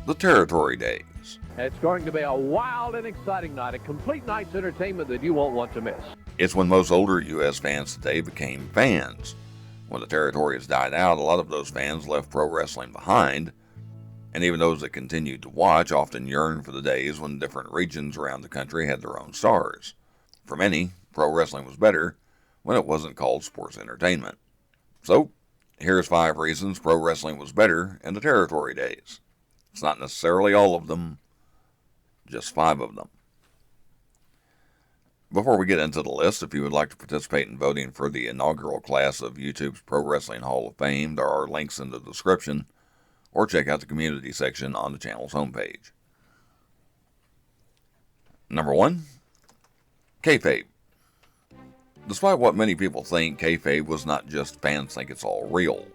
the Territory Days. It's going to be a wild and exciting night, a complete night's entertainment that you won't want to miss. It's when most older U.S. fans today became fans. When the territories died out, a lot of those fans left pro wrestling behind, and even those that continued to watch often yearned for the days when different regions around the country had their own stars. For many, pro wrestling was better when it wasn't called sports entertainment. So, here's 5 reasons pro wrestling was better in the Territory Days. It's not necessarily all of them, just 5 of them. Before we get into the list, if you would like to participate in voting for the inaugural class of YouTube's Pro Wrestling Hall of Fame, there are links in the description, or check out the community section on the channel's homepage. Number 1, kayfabe. Despite what many people think, kayfabe was not just fans think it's all real.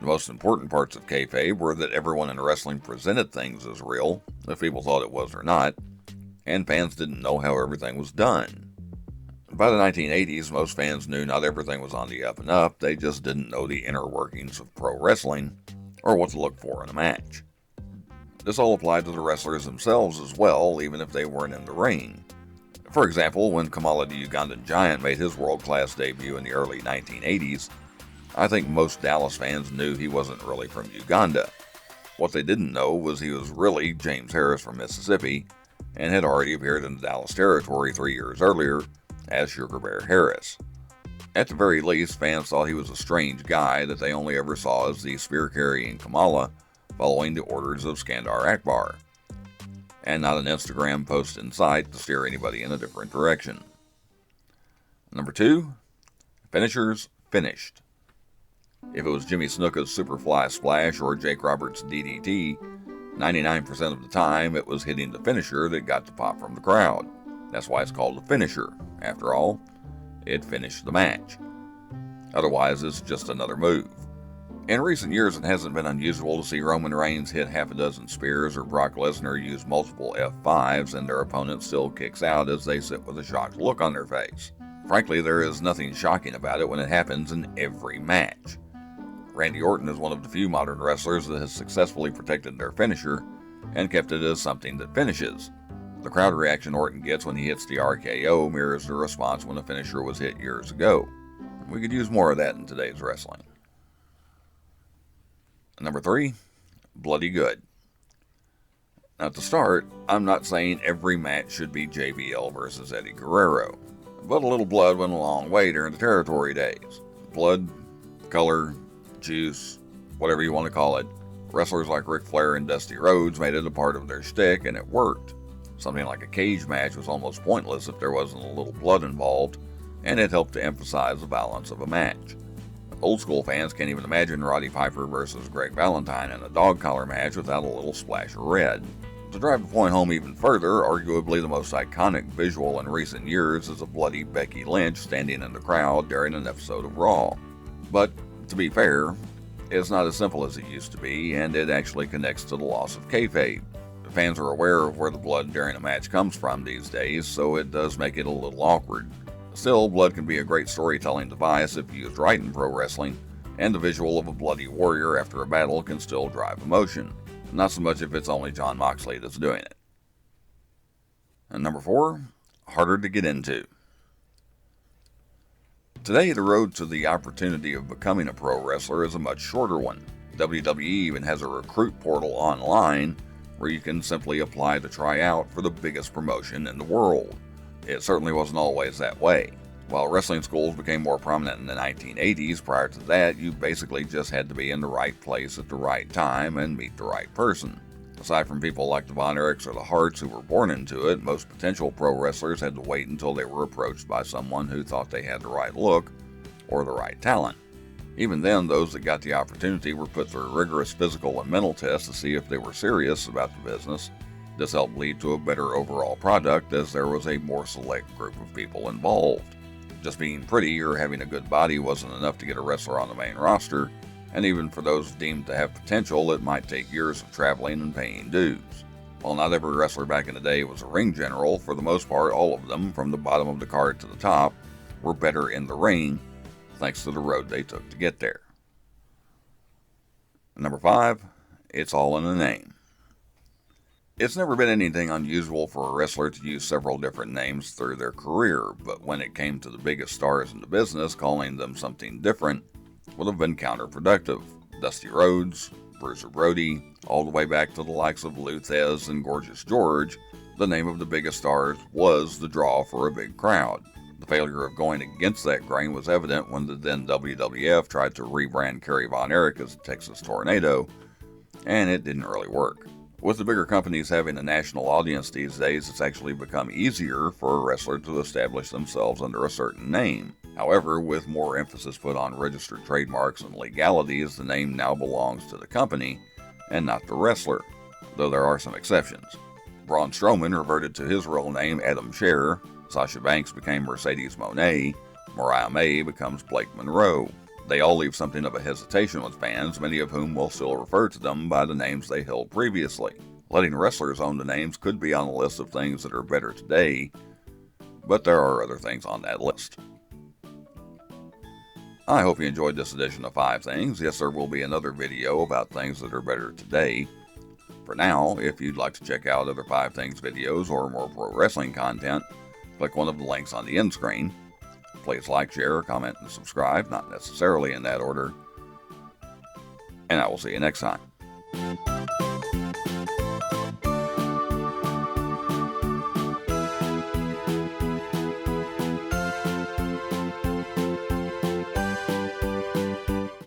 The most important parts of kayfabe were that everyone in wrestling presented things as real, if people thought it was or not, and fans didn't know how everything was done. By the 1980s, most fans knew not everything was on the up and up, they just didn't know the inner workings of pro wrestling, or what to look for in a match. This all applied to the wrestlers themselves as well, even if they weren't in the ring. For example, when Kamala the Ugandan Giant made his world-class debut in the early 1980s, I think most Dallas fans knew he wasn't really from Uganda. What they didn't know was he was really James Harris from Mississippi, and had already appeared in the Dallas territory 3 years earlier as Sugar Bear Harris. At the very least, fans thought he was a strange guy that they only ever saw as the spear-carrying Kamala following the orders of Skandar Akbar, and not an Instagram post in sight to steer anybody in a different direction. Number 2, finishers finished. If it was Jimmy Snuka's Superfly Splash or Jake Roberts' DDT, 99% of the time it was hitting the finisher that got the pop from the crowd. That's why it's called a finisher. After all, it finished the match. Otherwise, it's just another move. In recent years, it hasn't been unusual to see Roman Reigns hit half a dozen spears or Brock Lesnar use multiple F5s and their opponent still kicks out as they sit with a shocked look on their face. Frankly, there is nothing shocking about it when it happens in every match. Randy Orton is one of the few modern wrestlers that has successfully protected their finisher and kept it as something that finishes. The crowd reaction Orton gets when he hits the RKO mirrors the response when a finisher was hit years ago. We could use more of that in today's wrestling. Number 3, bloody good. Now to start, I'm not saying every match should be JBL versus Eddie Guerrero, but a little blood went a long way during the Territory Days. Blood, color, juice, whatever you want to call it. Wrestlers like Ric Flair and Dusty Rhodes made it a part of their shtick, and it worked. Something like a cage match was almost pointless if there wasn't a little blood involved, and it helped to emphasize the violence of a match. Old school fans can't even imagine Roddy Piper versus Greg Valentine in a dog collar match without a little splash of red. To drive the point home even further, arguably the most iconic visual in recent years is a bloody Becky Lynch standing in the crowd during an episode of Raw. But to be fair, it's not as simple as it used to be, and it actually connects to the loss of kayfabe. Fans are aware of where the blood during a match comes from these days, so it does make it a little awkward. Still, blood can be a great storytelling device if used right in pro wrestling, and the visual of a bloody warrior after a battle can still drive emotion. Not so much if it's only Jon Moxley that's doing it. And number 4, harder to get into. Today, the road to the opportunity of becoming a pro wrestler is a much shorter one. WWE even has a recruit portal online where you can simply apply to try out for the biggest promotion in the world. It certainly wasn't always that way. While wrestling schools became more prominent in the 1980s, prior to that, you basically just had to be in the right place at the right time and meet the right person. Aside from people like the Von Erichs or the Harts who were born into it, most potential pro wrestlers had to wait until they were approached by someone who thought they had the right look or the right talent. Even then, those that got the opportunity were put through rigorous physical and mental tests to see if they were serious about the business. This helped lead to a better overall product as there was a more select group of people involved. Just being pretty or having a good body wasn't enough to get a wrestler on the main roster, and even for those deemed to have potential, it might take years of traveling and paying dues. While not every wrestler back in the day was a ring general, for the most part all of them, from the bottom of the card to the top, were better in the ring, thanks to the road they took to get there. Number 5, it's all in the name. It's never been anything unusual for a wrestler to use several different names through their career, but when it came to the biggest stars in the business, calling them something different would have been counterproductive. Dusty Rhodes, Bruiser Brody, all the way back to the likes of Lou Thez and Gorgeous George, the name of the biggest stars was the draw for a big crowd. The failure of going against that grain was evident when the then WWF tried to rebrand Kerry Von Erich as the Texas Tornado, and it didn't really work. With the bigger companies having a national audience these days, it's actually become easier for a wrestler to establish themselves under a certain name. However, with more emphasis put on registered trademarks and legalities, the name now belongs to the company and not the wrestler, though there are some exceptions. Braun Strowman reverted to his real name, Adam Scherr. Sasha Banks became Mercedes Moné. Mariah May becomes Blake Monroe. They all leave something of a hesitation with fans, many of whom will still refer to them by the names they held previously. Letting wrestlers own the names could be on the list of things that are better today, but there are other things on that list. I hope you enjoyed this edition of 5 Things. Yes, there will be another video about things that are better today. For now, if you'd like to check out other 5 Things videos or more pro wrestling content, click one of the links on the end screen. Please like, share, comment, and subscribe, not necessarily in that order. And I will see you next time.